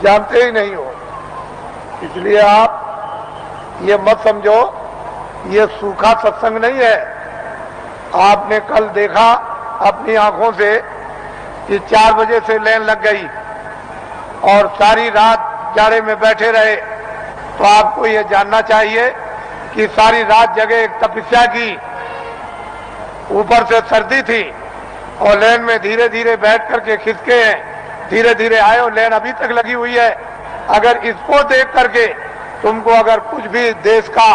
जानते ही नहीं हो। इसलिए आप ये मत समझो ये सूखा सत्संग नहीं है। आपने कल देखा अपनी आंखों से कि 4 बजे से लाइन लग गई और सारी रात जाड़े में बैठे रहे। तो आपको ये जानना चाहिए कि सारी रात जगह एक तपस्या की, ऊपर से सर्दी थी और लाइन में धीरे धीरे बैठ करके खिसके हैं, धीरे धीरे आए और लाइन अभी तक लगी हुई है। अगर इसको देख करके तुमको अगर कुछ भी देश का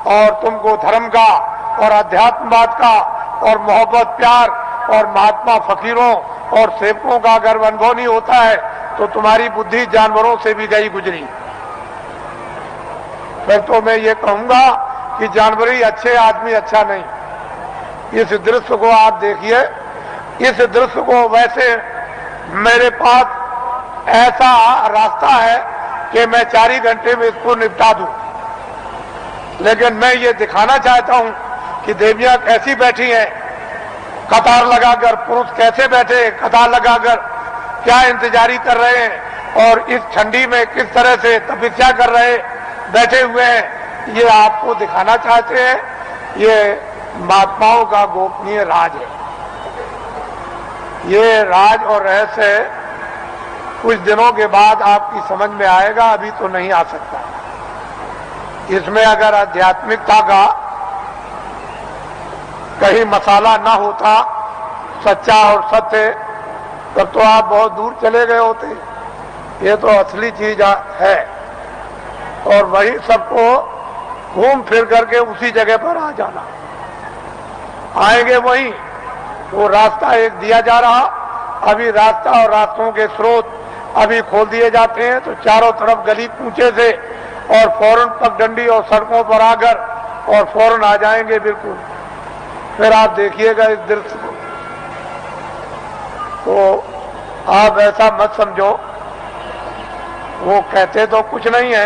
और तुमको धर्म का और अध्यात्मवाद का और मोहब्बत प्यार और महात्मा फकीरों और सेवकों का अगर अनुभव नहीं होता है तो तुम्हारी बुद्धि जानवरों से भी गई गुजरी। फिर तो मैं ये कहूंगा कि जानवर ही अच्छे, आदमी अच्छा नहीं। इस दृश्य को आप देखिए, इस दृश्य को वैसे मेरे पास ऐसा रास्ता है कि मैं 4 ही घंटे में इसको निपटा दूं, लेकिन मैं ये दिखाना चाहता हूं कि देवियां कैसी बैठी हैं कतार लगाकर, पुरुष कैसे बैठे कतार लगाकर, क्या इंतजारी कर रहे हैं और इस ठंडी में किस तरह से तपस्या कर रहे बैठे हुए हैं, ये आपको दिखाना चाहते हैं। ये महात्माओं का गोपनीय राज है। ये राज और रहस्य कुछ दिनों के बाद आपकी समझ में आएगा, अभी तो नहीं आ सकता। इसमें अगर आध्यात्मिकता का कहीं मसाला ना होता, सच्चा और सत्य, तब तो आप बहुत दूर चले गए होते। ये तो असली चीज है और वही सबको घूम फिर करके उसी जगह पर आ जाना। आएंगे वहीं, वो रास्ता एक दिया जा रहा, अभी रास्ता और रास्तों के स्रोत अभी खोल दिए जाते हैं तो चारों तरफ गली कूचे से और फौरन पगडंडी और सड़कों पर आकर और फौरन आ जाएंगे बिल्कुल। फिर आप देखिएगा इस दृश्य को, तो आप ऐसा मत समझो। वो कहते तो कुछ नहीं है,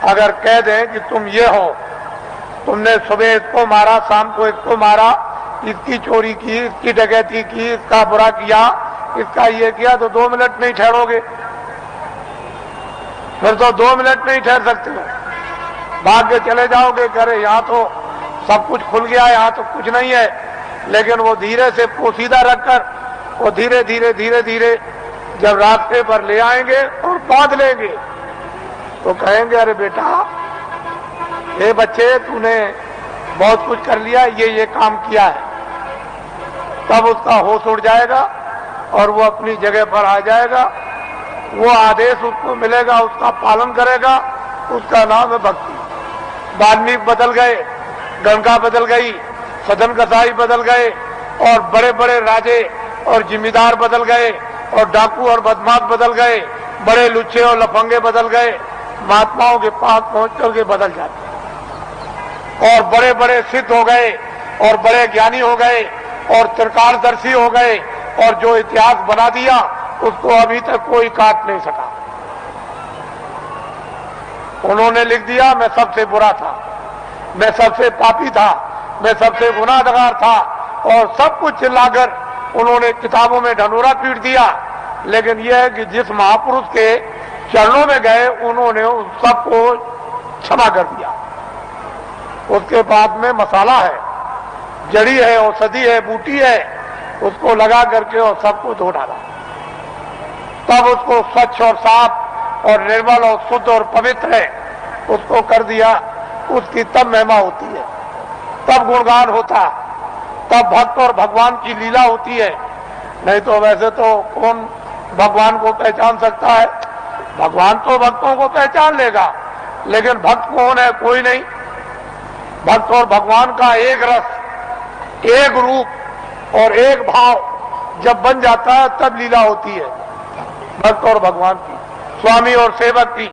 अगर कह दें कि तुम ये हो, तुमने सुबह इसको मारा, शाम को इसको मारा, इसकी चोरी की, इसकी डकैती की, इसका बुरा किया, इसका ये किया, तो 2 मिनट नहीं ठहरोगे। फिर तो 2 मिनट नहीं ठहर सकते हो, भाग के चले जाओगे। करे यहाँ तो सब कुछ खुल गया, यहाँ तो कुछ नहीं है। लेकिन वो धीरे से पोशीदा रखकर वो धीरे धीरे धीरे धीरे जब रास्ते पर ले आएंगे और बांध लेंगे तो कहेंगे, अरे बेटा, ये बच्चे, तूने बहुत कुछ कर लिया, ये काम किया है। तब उसका होश उड़ जाएगा और वो अपनी जगह पर आ जाएगा। वो आदेश उसको मिलेगा, उसका पालन करेगा। उसका नाम है भक्ति। वाल्मीकि बदल गए, गंगा बदल गई, सदन कसाई बदल गए और बड़े बड़े राजे और जिम्मेदार बदल गए और डाकू और बदमाश बदल गए, बड़े लुच्चे और लफंगे बदल गए। महात्माओं के पास पहुंच करके बदल जाते और बड़े बड़े सिद्ध हो गए और बड़े ज्ञानी हो गए और त्रिकालदर्शी हो गए और जो इतिहास बना दिया उसको अभी तक कोई काट नहीं सका। उन्होंने लिख दिया, मैं सबसे बुरा था, मैं सबसे पापी था, मैं सबसे गुनाहगार था और सब कुछ चिल्लाकर उन्होंने किताबों में ढंढोरा पीट दिया। लेकिन यह है कि जिस महापुरुष के चरणों में गए उन्होंने उन सबको क्षमा कर दिया। उसके बाद में मसाला है, जड़ी है, औषधि है, बूटी है, उसको लगा करके और सबको धो डाला। तब उसको स्वच्छ और साफ और निर्मल और शुद्ध और पवित्र है उसको कर दिया। उसकी तब महिमा होती है, तब गुणगान होता, तब भक्त और भगवान की लीला होती है। नहीं तो वैसे तो कौन भगवान को पहचान सकता है? भगवान तो भक्तों को पहचान लेगा, लेकिन भक्त कौन है? कोई नहीं। भक्त और भगवान का एक रस, एक रूप और एक भाव जब बन जाता है तब लीला होती है भक्त और भगवान की, स्वामी और सेवक की।